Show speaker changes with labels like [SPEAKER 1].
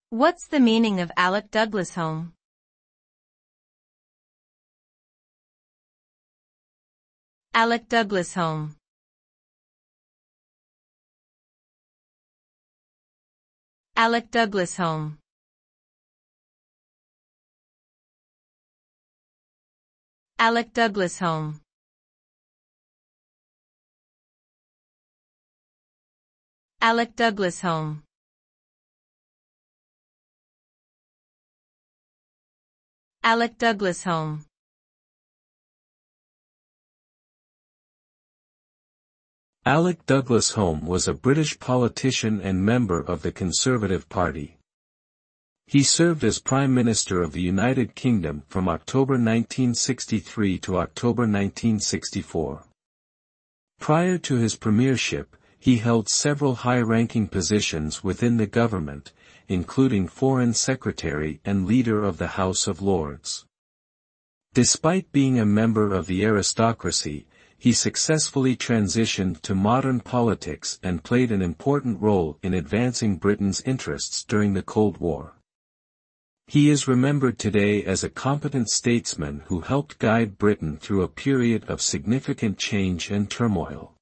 [SPEAKER 1] What's the meaning of Alec Douglas Home? Alec Douglas Home. Alec Douglas Home. Alec Douglas Home. Alec Douglas Home. Alec Douglas Home.
[SPEAKER 2] Alec Douglas Home was a British politician and member of the Conservative Party. He served as Prime Minister of the United Kingdom from October 1963 to October 1964. Prior to his premiership, he held several high-ranking positions within the government, including Foreign Secretary and Leader of the House of Lords. Despite being a member of the aristocracy, he successfully transitioned to modern politics and played an important role in advancing Britain's interests during the Cold War. He is remembered today as a competent statesman who helped guide Britain through a period of significant change and turmoil.